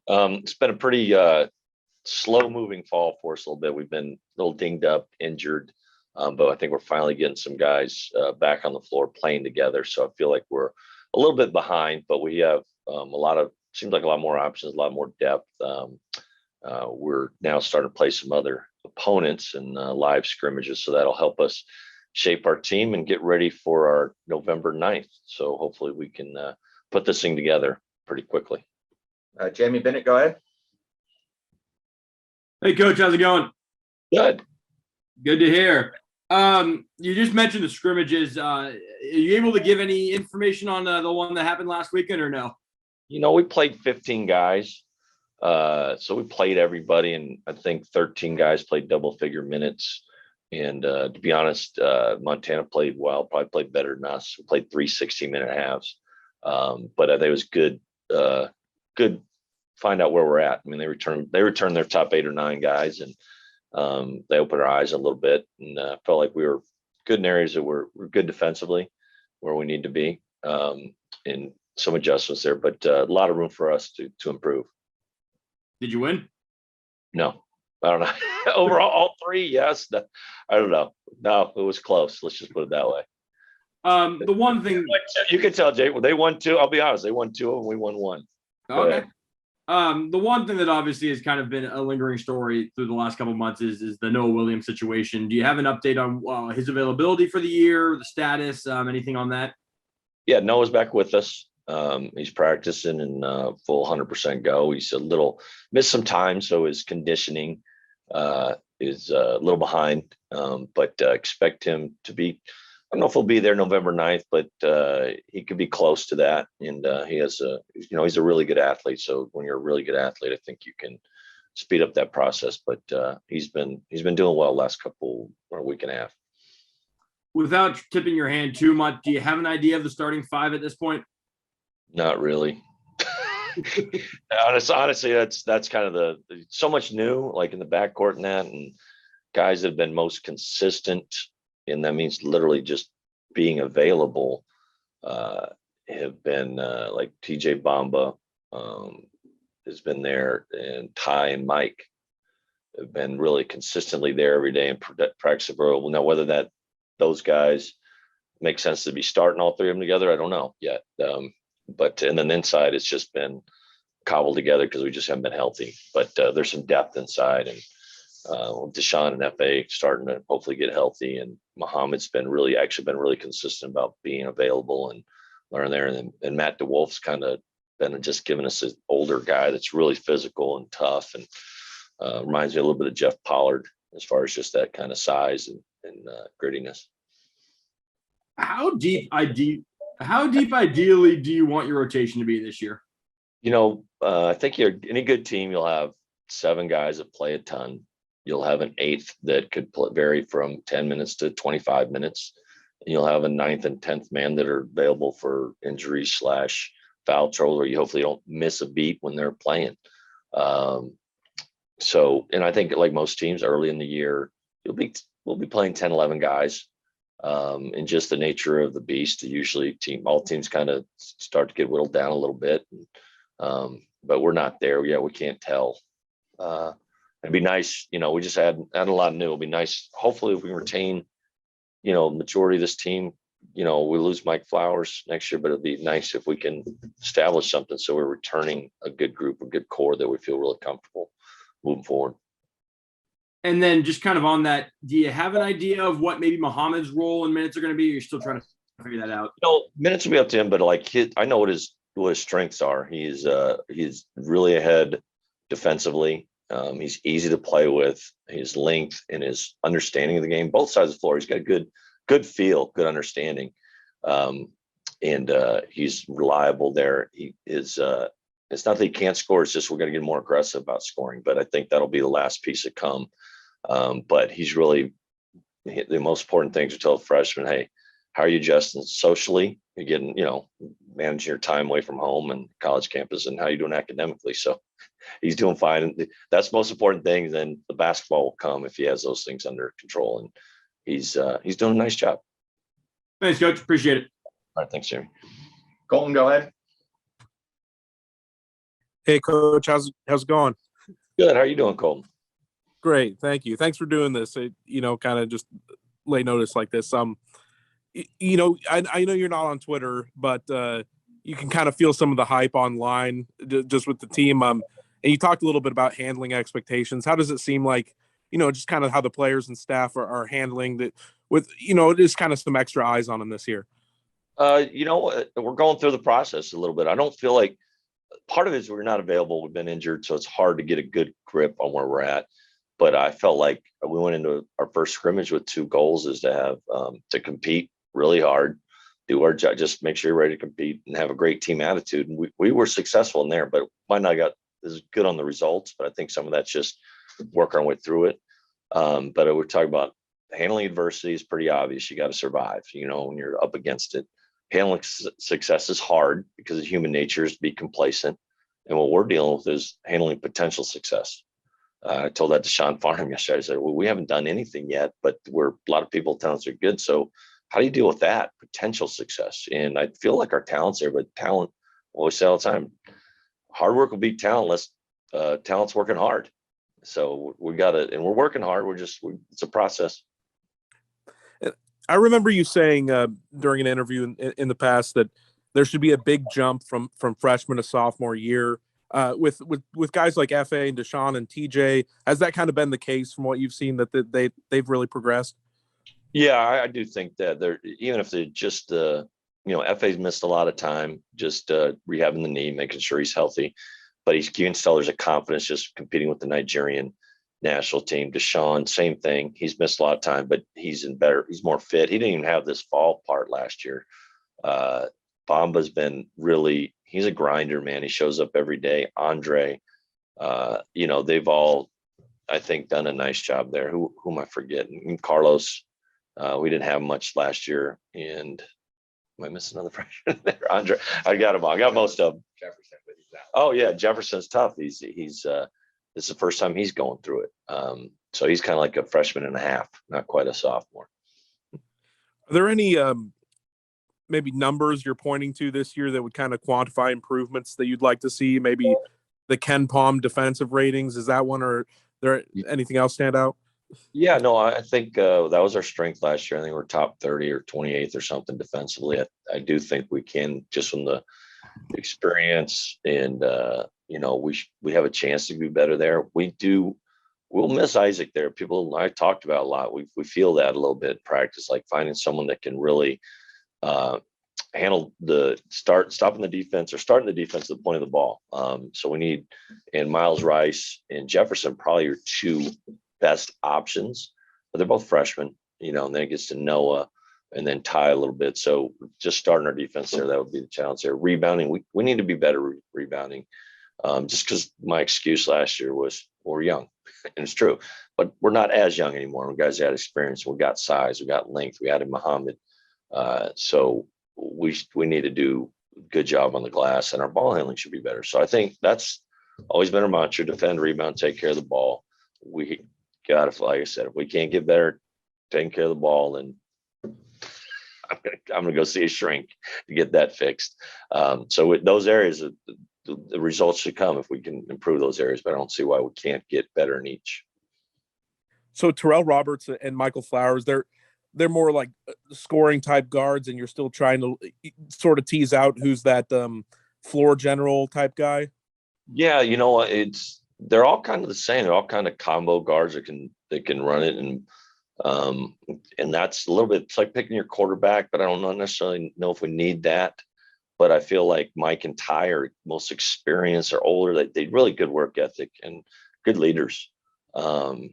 It's been a pretty slow moving fall for us a little bit. We've been a little dinged up, injured, but I think we're finally getting some guys back on the floor playing together. So I feel like we're a little bit behind, but we have seems like a lot more options, a lot more depth. We're now starting to play some other opponents and live scrimmages, so that'll help us shape our team and get ready for our November 9th. So hopefully we can put this thing together pretty quickly. Jamie Bennett, go ahead. Hey, Coach, how's it going? Good. Good to hear. You just mentioned the scrimmages. Are you able to give any information on the one that happened last weekend or no? We played 15 guys. So we played everybody, and I think 13 guys played double-figure minutes. And to be honest, Montana played well, probably played better than us. We played 3 60-minute halves. But I think it was good find out where we're at. I mean, they returned their top 8 or 9 guys, and they opened our eyes a little bit, and felt like we were good in areas that we're good defensively where we need to be, and some adjustments there, but a lot of room for us to improve. Did you win? No, I don't know. Overall, all 3, yes. No, I don't know. No, it was close. Let's just put it that way. The one thing you can tell, Jake, well, they won 2. I'll be honest, they won 2 and we won 1. Okay. The one thing that obviously has kind of been a lingering story through the last couple of months is the Noah Williams situation. Do you have an update on his availability for the year, the status, anything on that? Yeah, Noah's back with us. He's practicing and full 100% go. He's missed some time, so his conditioning is a little behind, but expect him to be. I don't know if he'll be there November 9th, but he could be close to that. And he's a really good athlete. So when you're a really good athlete, I think you can speed up that process. But he's been doing well last week and a half. Without tipping your hand too much, do you have an idea of the starting 5 at this point? Not really. Honestly, that's kind of so much new, like in the backcourt and that, and guys that have been most consistent, and that means literally just being available, have been like TJ Bamba has been there, and Ty and Mike have been really consistently there every day and practice. Now, whether those guys make sense to be starting all 3 of them together, I don't know yet. And then inside, it's just been cobbled together because we just haven't been healthy. But there's some depth inside, and Deshaun and FA starting to hopefully get healthy, and Muhammad's been really consistent about being available and learning there. And Matt DeWolf's kind of been just giving us an older guy that's really physical and tough, and reminds me a little bit of Jeff Pollard as far as just that kind of size and grittiness. How deep ideally do you want your rotation to be this year? I think any good team, you'll have 7 guys that play a ton. You'll have an 8th that could vary from 10 minutes to 25 minutes. And you'll have a 9th and 10th man that are available for injury / foul trouble, or you hopefully don't miss a beat when they're playing. And I think like most teams early in the year, we'll be playing 10, 11 guys. And just the nature of the beast, usually all teams kind of start to get whittled down a little bit. But we're not there yet. We can't tell. It'd be nice, we just add a lot new. It'll be nice. Hopefully if we retain, majority of this team, we lose Mike Flowers next year, but it'd be nice if we can establish something. So we're returning a good group, a good core that we feel really comfortable moving forward. And then just kind of on that, do you have an idea of what maybe Muhammad's role in minutes are going to be? Or you're still trying to figure that out? Minutes will be up to him, but I know what his strengths are. He's really ahead defensively. He's easy to play with. His length and his understanding of the game, both sides of the floor. He's got a good feel, good understanding, and he's reliable there. He is. It's not that he can't score. It's just we're going to get more aggressive about scoring. But I think that'll be the last piece to come. But he's really the most important thing to tell a freshman, hey, how are you adjusting socially? You're getting, managing your time away from home and college campus, and how you doing academically. So he's doing fine. That's the most important thing. Then the basketball will come if he has those things under control. And he's doing a nice job. Thanks, Coach. Appreciate it. All right. Thanks, Jeremy. Colton, go ahead. Hey, Coach, how's it going? Good. How are you doing, Colton? Great, thank you. Thanks for doing this. Kind of just late notice like this. I know you're not on Twitter, but you can kind of feel some of the hype online just with the team. And you talked a little bit about handling expectations. How does it seem like, just kind of how the players and staff are handling that with, just kind of some extra eyes on them this year? We're going through the process a little bit. I don't feel like part of it is we're not available. We've been injured, so it's hard to get a good grip on where we're at. But I felt like we went into our first scrimmage with two goals: is to have to compete really hard, do our job, just make sure you're ready to compete and have a great team attitude. And we were successful in there, but might not got as good on the results. But I think some of that's just work our way through it. But we're talking about handling adversity is pretty obvious. You got to survive, when you're up against it. Handling success is hard because of human nature is to be complacent. And what we're dealing with is handling potential success. I told that to Sean Farnham yesterday. I said, well, we haven't done anything yet, but a lot of people tell us are good. So how do you deal with that potential success? And I feel like our talent's there, but talent, I always say all the time, hard work will beat talent unless talent's working hard. So we got to, and we're working hard. It's a process. I remember you saying during an interview in the past that there should be a big jump from freshman to sophomore year with guys like FA and Deshaun and TJ. Has that kind of been the case from what you've seen, that they've really progressed? Yeah, I do think that they're, even if they're just FA's missed a lot of time just rehabbing the knee, making sure he's healthy, but you can tell there's a confidence just competing with the Nigerian national team. Deshaun, same thing. He's missed a lot of time, but he's more fit. He didn't even have this fall part last year. Bamba's been he's a grinder, man. He shows up every day. Andre, they've all, I think, done a nice job there. Who am I forgetting? And Carlos, we didn't have much last year. And am I missing another freshman there? Andre, I got him all. I got most of them. Jefferson, but he's out. Oh yeah, Jefferson's tough. He's this is the first time he's going through it. So he's kind of like a freshman and a half, not quite a sophomore. Are there any maybe numbers you're pointing to this year that would kind of quantify improvements that you'd like to see? Maybe the Ken Palm defensive ratings, is that one, or there anything else stand out? Yeah, no, I think that was our strength last year. I think we're top 30 or 28th or something defensively. I do think we can, just from the experience and we have a chance to be better there. We'll miss Isaac there. People I talked about a lot. We feel that a little bit in practice, like finding someone that can really handle stopping the defense or starting the defense at the point of the ball. So we need, and Miles Rice and Jefferson probably are two best options, but they're both freshmen, and then it gets to Noah and then Ty a little bit. So just starting our defense there, that would be the challenge there. Rebounding, we need to be better rebounding. Just because my excuse last year was we're young, and it's true, but we're not as young anymore. We guys had experience, we got size, we got length, we added Muhammad. So we need to do a good job on the glass, and our ball handling should be better. So I think that's always been our mantra: defend, rebound, take care of the ball. We got to, like I said, if we can't get better taking care of the ball, then I'm gonna go see a shrink to get that fixed. So with those areas, the results should come if we can improve those areas, but I don't see why we can't get better in each. So Terrell Roberts and Michael Flowers, they're more like scoring type guards, and you're still trying to sort of tease out who's that floor general type guy. Yeah, they're all kind of the same. They're all kind of combo guards that can run it, and that's a little bit, it's like picking your quarterback, but I don't necessarily know if we need that. But I feel like Mike and Ty are most experienced or older. They really good work ethic and good leaders. I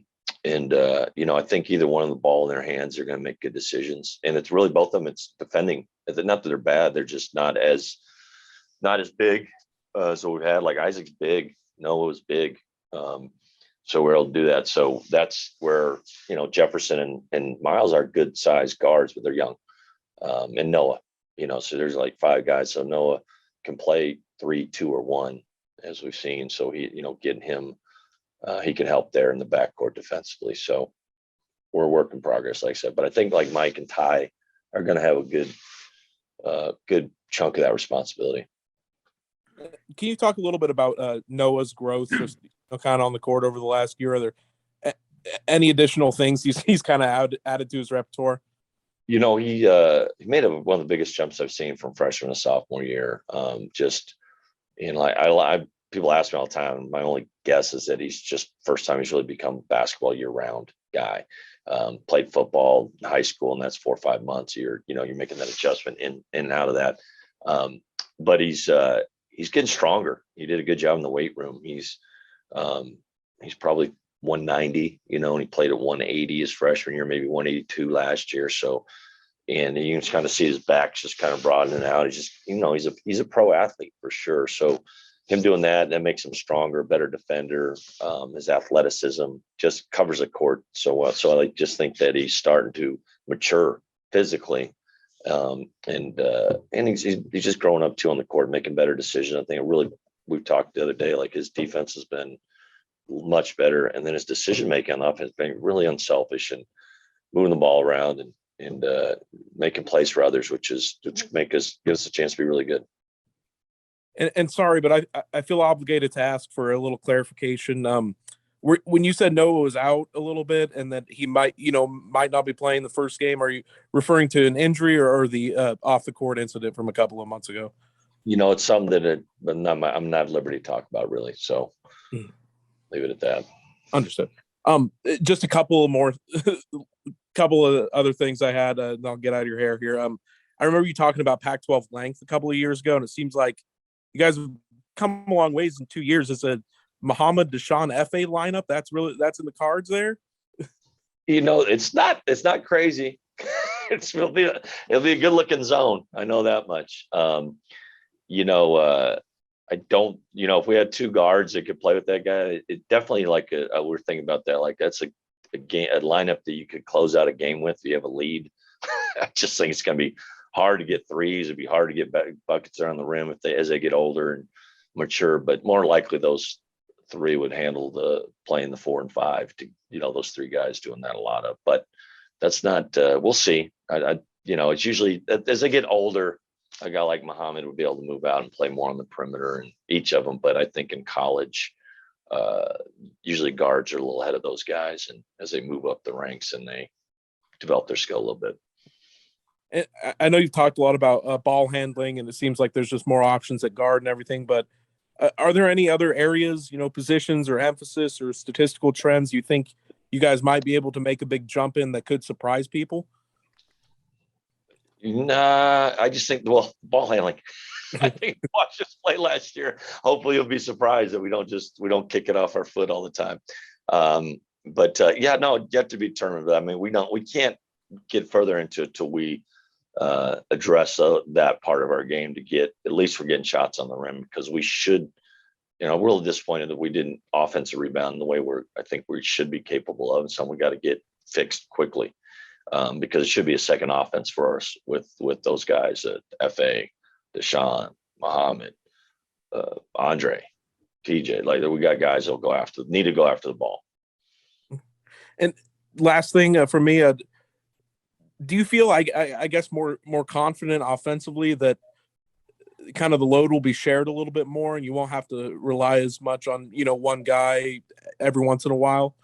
think either one of the ball in their hands are going to make good decisions. And it's really both of them. It's defending. Not that they're bad. They're just not as big as what we've had. Like Isaac's big. Noah was big. So we're able to do that. So that's where, Jefferson and Miles are good sized guards, but they're young. And Noah, so there's like five guys. So Noah can play 3, 2, or 1, as we've seen. So getting him, he can help there in the backcourt defensively. So we're a work in progress, like I said. But I think like Mike and Ty are going to have a good chunk of that responsibility. Can you talk a little bit about Noah's growth, just kind of on the court over the last year? Are there any additional things he's kind of added to his repertoire? He made one of the biggest jumps I've seen from freshman to sophomore year. Just like I people ask me all the time. My only guess is that he's just first time he's really become a basketball year round guy. Played football in high school, and that's 4 or 5 months. You're making that adjustment in and out of that. But he's getting stronger. He did a good job in the weight room. He's probably 190, and he played at 180 his freshman year, maybe 182 last year. So, and you can kind of see his back just kind of broadening out. He's just, he's a pro athlete for sure. So him doing that makes him stronger, better defender. His athleticism just covers the court so well. So I just think that he's starting to mature physically. And he's just growing up too on the court, making better decisions. I think we talked the other day, like his defense has been much better, and then his decision making on the offense has been really unselfish and moving the ball around and making plays for others, which gives us a chance to be really good. And sorry, but I feel obligated to ask for a little clarification. When you said Noah was out a little bit and that he might not be playing the first game, are you referring to an injury or the off the court incident from a couple of months ago? It's something that I'm not at liberty to talk about really. So leave it at that. Understood. Just a couple of other things I had, and I'll get out of your hair here. I remember you talking about Pac-12 length a couple of years ago, and it seems like you guys have come a long ways in 2 years. It's a Muhammad Deshaun FA lineup. That's in the cards there. It's not crazy. It'll be a good looking zone. I know that much. I don't, if we had 2 guards that could play with that guy, it definitely we're thinking about that. Like that's a lineup that you could close out a game with if you have a lead. I just think it's going to be hard to get threes. It'd be hard to get buckets around the rim as they get older and mature, but more likely those 3 would handle playing the 4 and 5 to, those 3 guys doing that a lot of, but that's not, we'll see. It's usually as they get older, a guy like Muhammad would be able to move out and play more on the perimeter and each of them. But I think in college, usually guards are a little ahead of those guys. And as they move up the ranks and they develop their skill a little bit. And I know you've talked a lot about ball handling, and it seems like there's just more options at guard and everything, but are there any other areas, positions or emphasis or statistical trends you think you guys might be able to make a big jump in that could surprise people? Nah, I just think, ball handling. I think watch us play last year. Hopefully you'll be surprised that we don't kick it off our foot all the time. Yet to be determined. I mean, we can't get further into it till we address that part of our game to get, at least we're getting shots on the rim, because we should, we're a little disappointed that we didn't offensive rebound the way I think we should be capable of. And so we got to get fixed quickly. Because it should be a second offense for us with those guys at FA, Deshaun, Muhammad, Andre, TJ. Like we got guys that'll need to go after the ball. And last thing for me, do you feel I guess more confident offensively that kind of the load will be shared a little bit more and you won't have to rely as much on one guy every once in a while?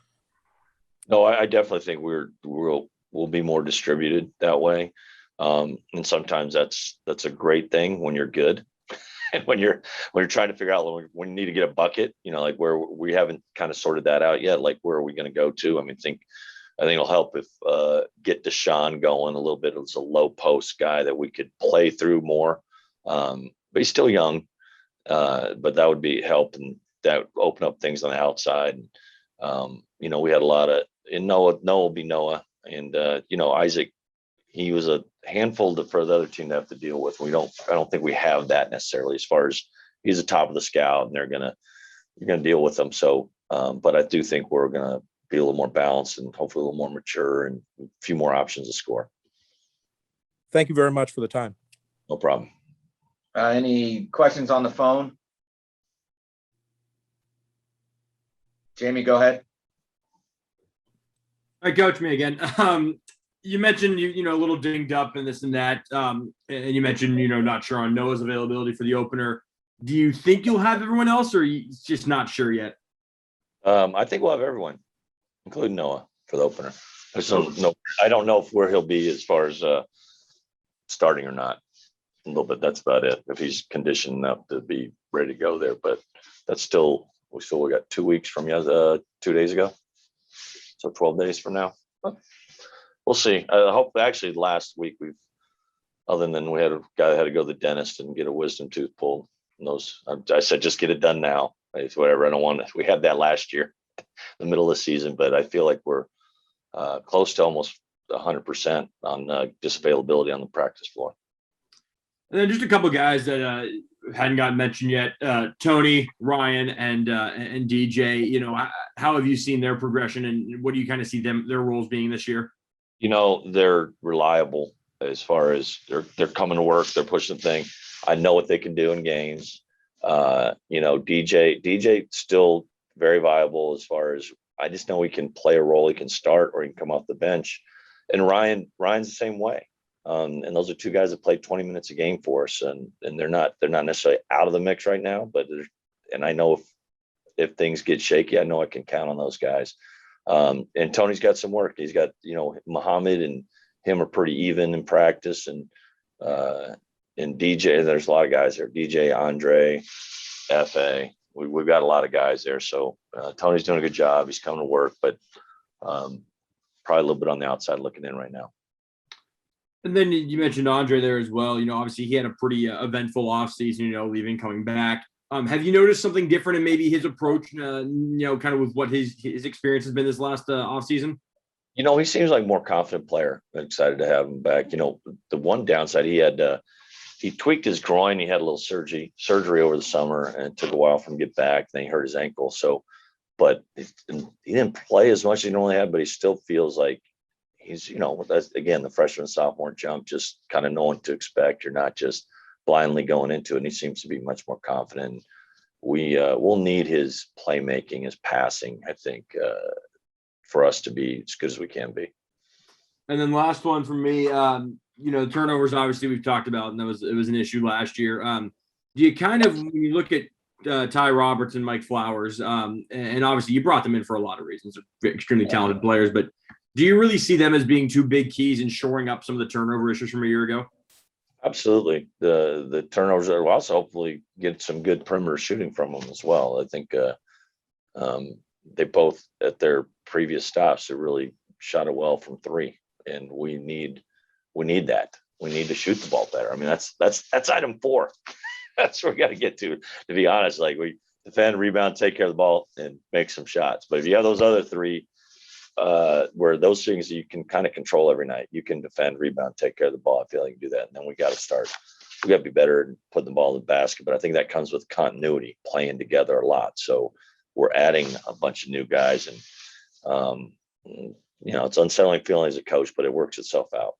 No, I definitely think we'll be more distributed that way. And sometimes that's a great thing when you're good. And when you're trying to figure out when you need to get a bucket, like where we haven't kind of sorted that out yet, like where are we going to go to? I think it'll help if get Deshaun going a little bit. It's a low post guy that we could play through more. But he's still young. But that would be help, and that would open up things on the outside. We had a lot of, and Noah will be Noah. And Isaac, he was a handful for the other team to have to deal with. I don't think we have that necessarily, as far as he's the top of the scout and you're gonna deal with them. So, but I do think we're gonna be a little more balanced and hopefully a little more mature and a few more options to score. Thank you very much for the time. No problem. Any questions on the phone? Jamie, go ahead. All right, Coach, me again. You mentioned you a little dinged up and this and that, and you mentioned not sure on Noah's availability for the opener. Do you think you'll have everyone else, or you just not sure yet? I think we'll have everyone, including Noah, for the opener. I don't know where he'll be as far as starting or not. A little bit. That's about it. If he's conditioned enough to be ready to go there, but that's we got 2 weeks from 2 days ago, so 12 days from now. We'll see. I hope. Actually, last week other than we had a guy that had to go to the dentist and get a wisdom tooth pulled. And I said, just get it done now. It's whatever. I don't want to. We had that last year, the middle of the season, but I feel like we're close to almost 100% on just availability on the practice floor. And then just a couple guys that hadn't gotten mentioned yet: Tony, Ryan, and DJ. You know, how have you seen their progression, and what do you kind of see their roles being this year? You know, they're reliable as far as they're coming to work, they're pushing the thing. I know what they can do in games. You know, DJ still very viable as far as I just know he can play a role. He can start or he can come off the bench. And Ryan's the same way. And those are two guys that played 20 minutes a game for us, and they're not necessarily out of the mix right now, but and I know if things get shaky, I know I can count on those guys. And Tony's got some work. He's got, you know, Muhammad and him are pretty even in practice, and DJ, there's a lot of guys there. DJ, Andre, FA. We've got a lot of guys there. So Tony's doing a good job. He's coming to work, but probably a little bit on the outside looking in right now. And then you mentioned Andre there as well. You know, obviously he had a pretty eventful offseason, you know, leaving, coming back. Have you noticed something different in maybe his approach, you know, kind of with what his experience has been this last offseason? You know, he seems like a more confident player. I'm excited to have him back. You know, the one downside he had, he tweaked his groin. He had a little surgery over the summer, and it took a while for him to get back. Then he hurt his ankle. So, but he didn't play as much as he normally had, but he still feels like he's, you know, that's, again, the freshman sophomore jump, just kind of knowing what to expect. You're not just blindly going into it. And he seems to be much more confident. We'll need his playmaking, his passing, I think, for us to be as good as we can be. And then last one for me, you know, turnovers, obviously we've talked about, and it was an issue last year. Do you kind of, when you look at Ty Roberts and Mike Flowers, and obviously you brought them in for a lot of reasons, they're extremely talented players, but do you really see them as being two big keys in shoring up some of the turnover issues from a year ago? Absolutely. The turnovers will also hopefully get some good perimeter shooting from them as well. I think they both at their previous stops have really shot it well from three, and we need that. We need to shoot the ball better. I mean, that's item 4. That's where we got to get to be honest. Like, we defend, rebound, take care of the ball, and make some shots. But if you have those other 3, where those things you can kind of control every night, you can defend, rebound, take care of the ball. I feel like you can do that. And then we got to be better and putting the ball in the basket. But I think that comes with continuity, playing together a lot. So we're adding a bunch of new guys, and you know, it's unsettling feeling as a coach, but it works itself out.